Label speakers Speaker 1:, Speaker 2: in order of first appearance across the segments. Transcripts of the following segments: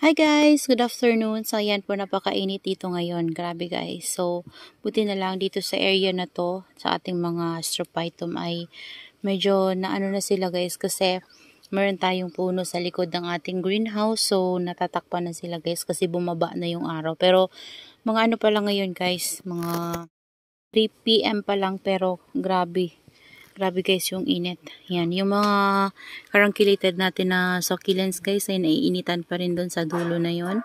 Speaker 1: Hi guys! Good afternoon. So ayan po, napakainit dito ngayon. Grabe guys. So buti na lang dito sa area na to, sa ating mga strophytum ay medyo naano na sila guys kasi meron tayong puno sa likod ng ating greenhouse. So natatakpan na sila guys kasi bumaba na yung araw. Pero mga ano pa lang ngayon guys, mga 3 PM pa lang pero grabe. Grabe guys yung init. Yan, yung mga carunculate natin na succulents guys ay naiinitan pa rin doon sa dulo na yon.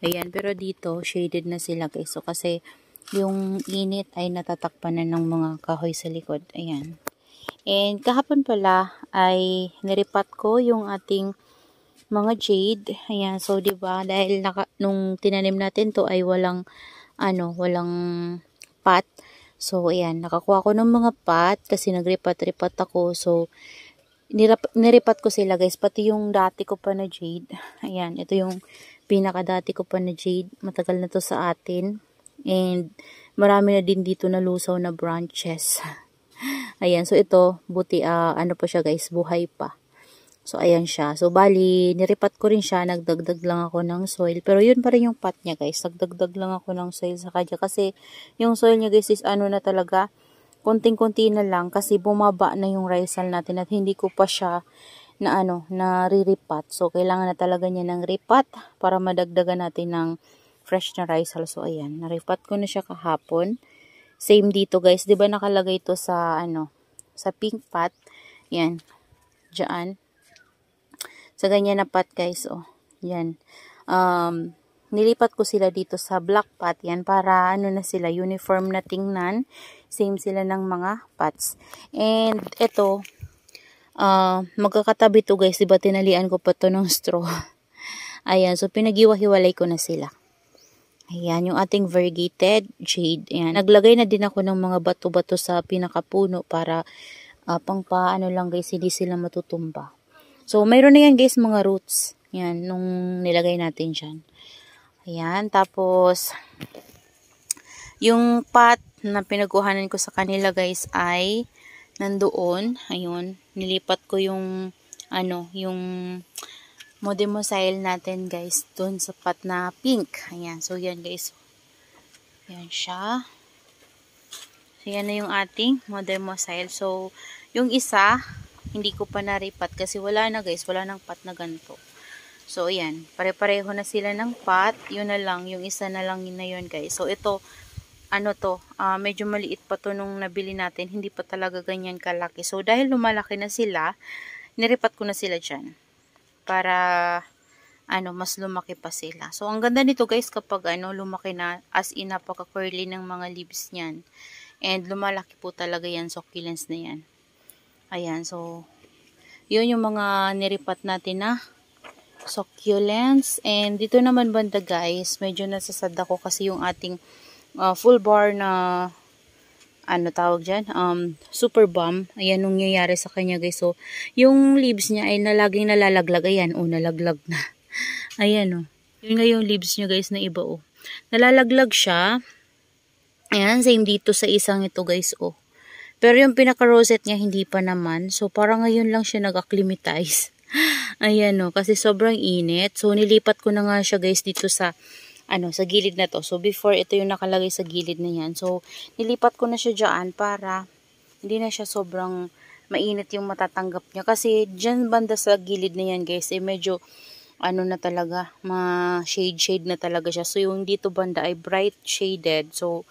Speaker 1: Ayan, pero dito shaded na sila guys. So kasi yung init ay natatakpan na ng mga kahoy sa likod. Ayan. And kahapon pala ay niripat ko yung ating mga jade. Ayan, so 'di ba dahil nung tinanim natin to ay walang pot. So, ayan, nakakuha ko ng mga pot kasi nagripat-ripat ako. So, niripat ko sila guys. Pati yung dati ko pa na jade. Ayan, ito yung pinaka-dati ko pa na jade. Matagal na to sa atin. And, marami na din dito na lusaw na branches. Ayan, so ito, buti, ano pa siya guys, buhay pa. So, ayan siya. So, bali, niripat ko rin siya. Nagdagdag lang ako ng soil. Pero, yun pa rin yung pot niya, guys. Nagdagdag lang ako ng soil sa kanya. Kasi, yung soil niya, guys, is ano na talaga, konting-konti na lang. Kasi, bumaba na yung risal natin. At hindi ko pa siya na riripat. So, kailangan na talaga niya ng ripat para madagdagan natin ng fresh na risal. So, ayan. Naripat ko na siya kahapon. Same dito, guys. Diba nakalagay ito sa, sa pink pot. Yan. Diyan. Sa ganyan na pot guys, oh. Yan. Nilipat ko sila dito sa black pot. Yan, para na sila, uniform na tingnan. Same sila ng mga pots. And, ito, magkakatabi to guys. Diba tinalian ko pa to ng straw. Ayan, so pinag-iwa-hiwalay ko na sila. Ayan, yung ating variegated jade. Ayan, naglagay na din ako ng mga bato-bato sa pinakapuno para pang paano lang guys, hindi sila matutumba. So, mayroon na yan guys, mga roots. Yan, nung nilagay natin dyan. Ayan, tapos, yung pot na pinagkuhanan ko sa kanila guys ay nandoon. Ayun, nilipat ko yung, yung modimosyl natin guys, doon sa pot na pink. Ayan, so yan guys. Yan siya. So, yan na yung ating modimosyl. So, yung isa, hindi ko pa naripat kasi wala na guys, wala nang pot na ganito. So, ayan, pare-pareho na sila ng pot. Yun na lang, yung isa na lang yun na yun guys. So, ito, medyo maliit pa to nung nabili natin. Hindi pa talaga ganyan kalaki. So, dahil lumalaki na sila, niripat ko na sila dyan. Para, mas lumaki pa sila. So, ang ganda nito guys kapag, lumaki na, as in, napaka-curly ng mga leaves niyan. And, lumalaki po talaga yan, succulents na yan. Ayan, so, yun yung mga niripat natin na succulents. And dito naman banda guys, medyo nasasad ako kasi yung ating full bar na, tawag dyan, super bomb. Ayan, nung nangyayari sa kanya guys. So, yung leaves niya ay laging nalalaglag. Ayan, nalaglag na. Ayan, yun nga yung leaves niya guys na iba, nalalaglag siya. Ayan, same dito sa isang ito guys, Pero yung pinaka-rosette niya, hindi pa naman. So, parang ngayon lang siya nag-acclimatize. Ayan, kasi sobrang init. So, nilipat ko na nga siya, guys, dito sa, sa gilid na to. So, before, ito yung nakalagay sa gilid na yan. So, nilipat ko na siya dyan para hindi na siya sobrang mainit yung matatanggap niya. Kasi, dyan banda sa gilid na yan, guys, medyo, na talaga, shade na talaga siya. So, yung dito banda ay bright shaded. So,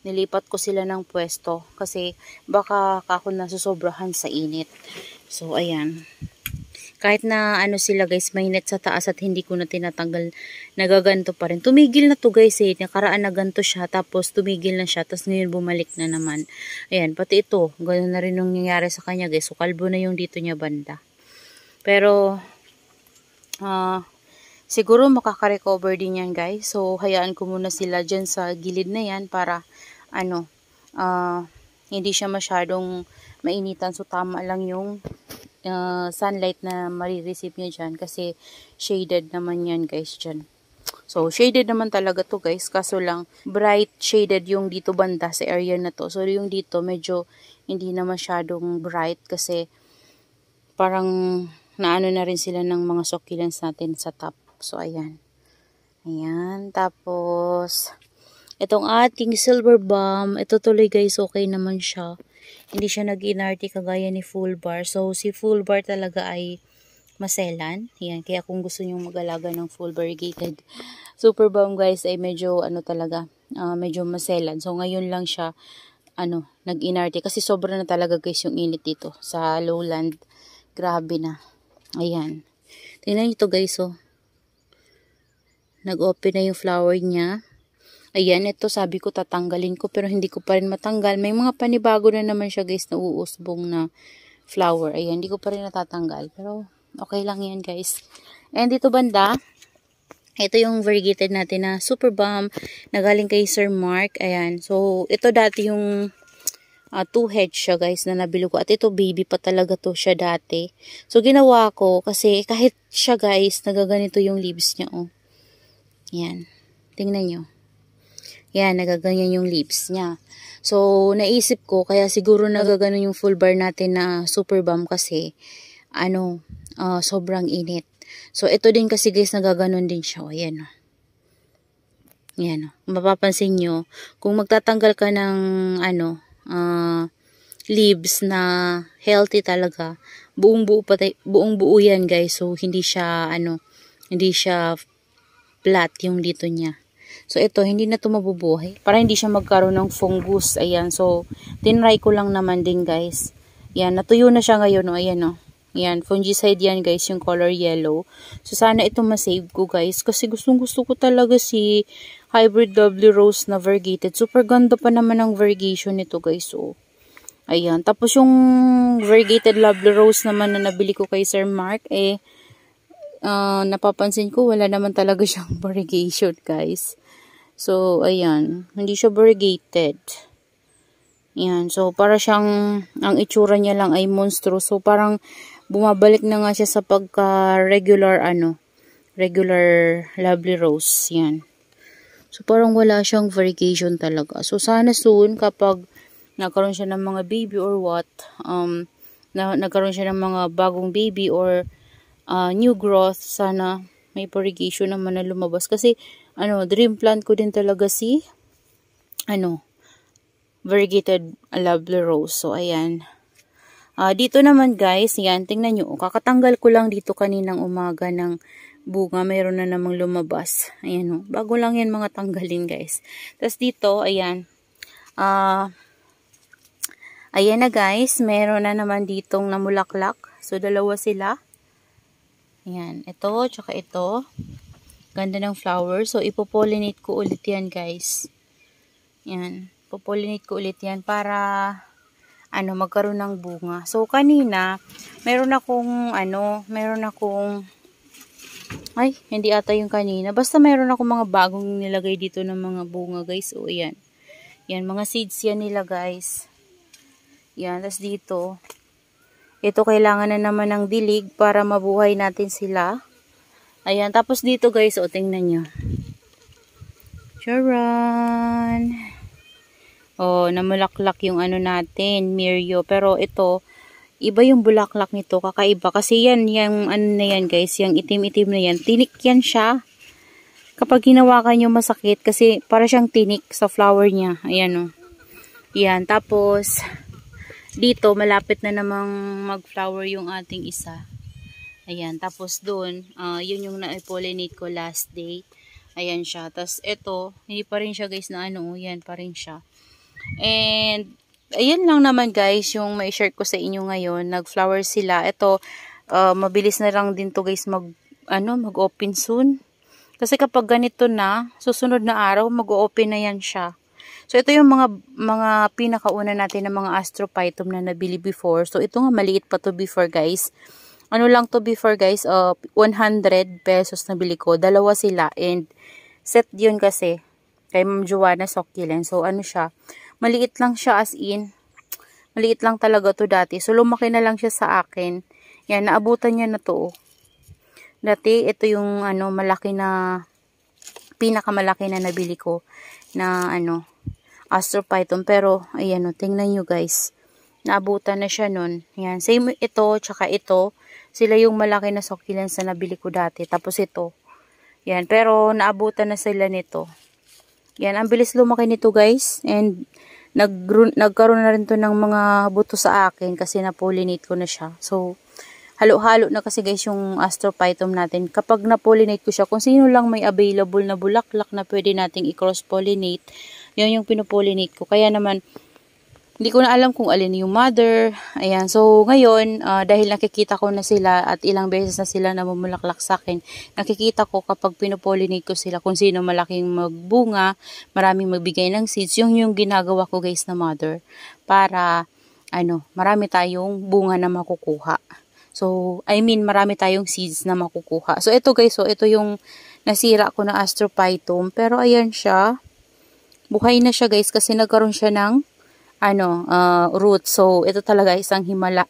Speaker 1: nilipat ko sila ng pwesto kasi baka ako nasusobrahan sa init. So, ayan. Kahit na sila guys, mainit sa taas at hindi ko na tinatanggal, nagaganto pa rin. Tumigil na to guys nakaraan na ganto siya, tapos tumigil na siya, tapos ngayon bumalik na naman. Ayan, pati ito, ganoon na rin yung nangyayari sa kanya guys. So, kalbo na yung dito niya banda. Pero, siguro makaka-recover din yan guys. So, hayaan ko muna sila dyan sa gilid na yan para hindi siya masyadong mainitan. So, tama lang yung sunlight na marireceive niya dyan. Kasi, shaded naman yan guys dyan. So, shaded naman talaga to guys. Kaso lang, bright shaded yung dito banda sa area na to. So, yung dito, medyo hindi na masyadong bright. Kasi, parang naano na rin sila ng mga succulents natin sa top. So, ayan. Ayan. Tapos, itong ating silver bomb, ito tuloy guys, okay naman siya. Hindi siya nag-inarte kagaya ni full bar. So, si full bar talaga ay maselan. Ayan. Kaya kung gusto nyo mag-alaga ng full variegated super bomb guys, ay medyo talaga, medyo maselan. So, ngayon lang siya, nag-inarte. Kasi sobra na talaga guys yung init dito sa lowland. Grabe na. Ayan. Tingnan nyo ito guys, oh. Nag-open na yung flower niya. Ayan, ito sabi ko tatanggalin ko pero hindi ko pa rin matanggal. May mga panibago na naman siya guys na uusbong na flower. Ayan, hindi ko pa rin natatanggal. Pero okay lang yan guys. And dito banda, ito yung variegated natin na super bomb na galing kay Sir Mark. Ayan, so ito dati yung 2 heads siya guys na nabili ko. At ito baby pa talaga to siya dati. So ginawa ko kasi kahit siya guys, nagaganito yung leaves niya oh. Yan. Tingnan nyo. Yan, nagaganyan yung leaves niya. So, naisip ko, kaya siguro nagaganon yung full bar natin na super bomb kasi, sobrang init. So, ito din kasi guys, nagaganon din siya. Ayan o. Yan o. Mapapansin nyo, kung magtatanggal ka ng, leaves na healthy talaga, buong buo yan guys. So, hindi siya flat yung dito niya. So, ito, hindi na ito mabubuhay. Para hindi siya magkaroon ng fungus. Ayan. So, tinry ko lang naman din, guys. Ayan. Natuyo na siya ngayon. O, ayan, o. Ayan. Fungicide yan, guys. Yung color yellow. So, sana ito masave ko, guys. Kasi gustong-gusto ko talaga si hybrid W rose na variegated. Super ganda pa naman ang variegation nito, guys. So, ayan. Tapos, yung variegated W rose naman na nabili ko kay Sir Mark, napapansin ko wala naman talaga siyang variegation guys. So ayan, hindi siya variegated. Ayan, so para siyang ang itsura niya lang ay monstro. So parang bumabalik na nga siya sa pagka regular lovely rose. Yan. So parang wala siyang variegation talaga. So sana soon kapag nagkaroon siya ng mga baby or what, nagkaroon siya ng mga bagong baby or new growth, sana may variegation naman na lumabas. Kasi, dream plant ko din talaga si, variegated lovely rose. So, ayan. Dito naman guys, yan, tingnan nyo. Kakatanggal ko lang dito kaninang umaga ng bunga. Mayroon na namang lumabas. Ayan o. Bago lang yan mga tanggalin guys. Tapos dito, ayan. Ayan na guys. Meron na naman ditong namulaklak. So, dalawa sila. Ayan, ito, tsaka ito. Ganda ng flower. So, ipopollinate ko ulit yan, guys. Ayan, ipopollinate ko ulit yan para, magkaroon ng bunga. So, kanina, meron akong, ay, hindi ata yung kanina. Basta meron akong mga bagong nilagay dito ng mga bunga, guys. O, ayan. Yan, mga seeds yan nila, guys. Yan, tas dito, ito kailangan na naman ng dilig para mabuhay natin sila. Ayan. Tapos dito guys, o tingnan nyo. Charan! O, namulaklak yung natin, Mirio. Pero ito, iba yung bulaklak nito, kakaiba. Kasi yan, yung na yan guys, yung itim-itim na yan. Tinik yan siya. Kapag hinawakan nyo masakit, kasi para siyang tinik sa flower niya. Ayan o. Yan. Tapos, dito, malapit na namang mag-flower yung ating isa. Ayan. Tapos doon, yun yung na-pollinate ko last day. Ayan siya. Tapos ito, hindi pa rin siya guys na yan pa rin siya. And, ayan lang naman guys, yung may share ko sa inyo ngayon. Nag-flower sila. Ito, mabilis na lang din to guys mag-open soon. Kasi kapag ganito na, susunod na araw, mag-open na yan siya. So, ito yung mga pinakauna natin na mga astrophytum na nabili before. So, ito nga maliit pa to before, guys. Ano lang to before, guys? 100 pesos nabili ko. Dalawa sila. And, set yun kasi. Kay Ma'am Joanna Succulent. So, siya? Maliit lang siya as in. Maliit lang talaga to dati. So, lumaki na lang siya sa akin. Yan, naabutan niya na to. Dati, ito yung, malaki na, pinakamalaki na nabili ko. Na, astrophytum. Pero, ayan o, tingnan nyo guys. Naabutan na siya nun. Ayan. Same ito, tsaka ito. Sila yung malaki na succulents na nabili ko dati. Tapos ito. Yan, pero naabutan na sila nito. Yan, ang bilis lumaki nito guys. And nagkaroon na rin to ng mga buto sa akin kasi na-pollinate ko na siya. So, halo-halo na kasi guys yung Astrophytum natin. Kapag na-pollinate ko siya, kung sino lang may available na bulaklak na pwede nating i-cross-pollinate, yun yung pinopollinate ko. Kaya naman, hindi ko na alam kung alin yung mother. Ayan. So, ngayon, dahil nakikita ko na sila at ilang beses na sila namumulaklak sa akin, nakikita ko kapag pinopollinate ko sila kung sino malaking magbunga, maraming magbigay ng seeds. Yung ginagawa ko guys na mother. Para, marami tayong bunga na makukuha. So, marami tayong seeds na makukuha. So, ito guys, ito yung nasira ko na Astrophytum. Pero, ayan siya. Buhay na siya guys kasi nagkaroon siya ng root. So, ito talaga isang himala.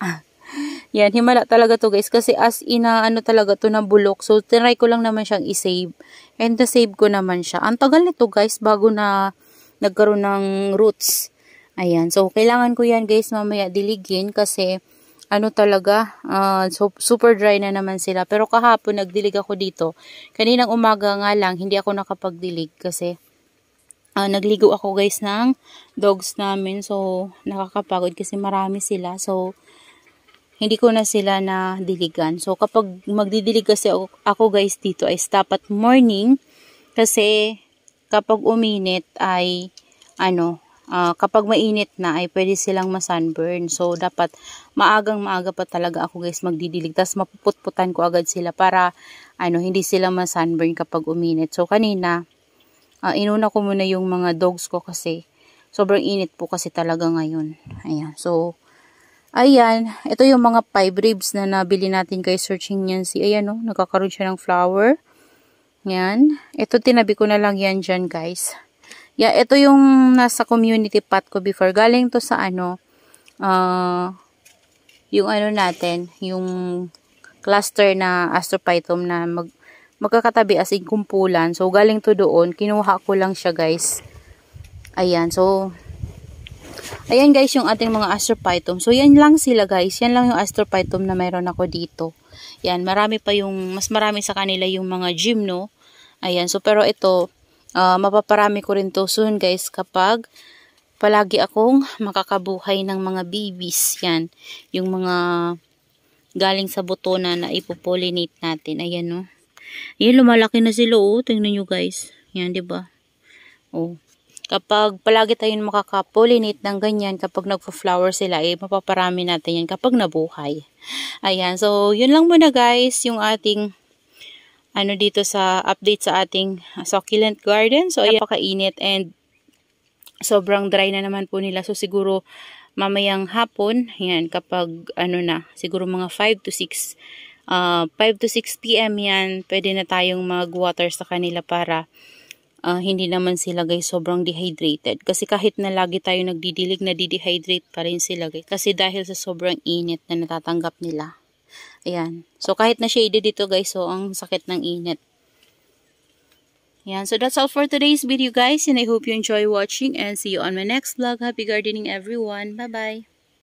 Speaker 1: Yan, himala talaga to guys. Kasi as talaga to na bulok. So, tinry ko lang naman siyang i-save. And na-save ko naman siya. Ang tagal nito guys, bago na nagkaroon ng roots. Ayan. So, kailangan ko yan guys mamaya diligin. Kasi, talaga, super dry na naman sila. Pero kahapon, nagdilig ako dito. Kaninang umaga nga lang, hindi ako nakapagdilig. Kasi, nagligo ako guys ng dogs namin. So, nakakapagod kasi marami sila. So, hindi ko na sila na diligan. So, kapag magdidilig kasi ako guys dito ay stop at morning. Kasi, kapag uminit ay, kapag mainit na ay pwede silang masunburn. So, dapat maaga pa talaga ako guys magdidilig. Tapos, mapuputputan ko agad sila para, hindi sila masunburn kapag uminit. So, kanina, inuna ko muna yung mga dogs ko kasi sobrang init po kasi talaga ngayon. Ayan. So, ayan. Ito yung mga 5 ribs na nabili natin kay Searching Yancy. Ayan nagkakaroon siya ng flower. Yan. Ito tinabi ko na lang yan dyan guys. Yeah, ito yung nasa community pot ko before. Galing to sa yung natin, yung cluster na Astrophytum na magkakatabi as in kumpulan. So, galing to doon. Kinuha ko lang siya, guys. Ayan. So, ayan, guys, yung ating mga Astrophytum. So, yan lang sila, guys. Yan lang yung Astrophytum na mayroon ako dito. Yan. Marami pa mas marami sa kanila yung mga gymno. Ayan. So, pero ito, mapaparami ko rin to soon, guys, kapag palagi akong makakabuhay ng mga babies. Yan. Yung mga galing sa buto na ipopollinate natin. Ayan, Yan, lumalaki na sila, Tingnan nyo, guys. Yan, diba? Kapag palagi tayong makaka-pollinate ng ganyan, kapag nagpa-flower sila, mapaparami natin yan kapag nabuhay. Ayan. So, yun lang muna, guys, yung ating, dito sa update sa ating succulent garden. So, ayan, napakainit and sobrang dry na naman po nila. So, siguro, mamayang hapon, yan, kapag, siguro mga 5 to 6 p.m. yan, pwede na tayong mag-water sa kanila para hindi naman sila guys sobrang dehydrated. Kasi kahit na lagi tayo nagdidilig, nadidehydrate pa rin sila guys. Kasi dahil sa sobrang init na natatanggap nila. Ayan. So kahit na shaded dito guys, so ang sakit ng init. Ayan. So that's all for today's video guys. And I hope you enjoy watching and see you on my next vlog. Happy gardening everyone. Bye-bye.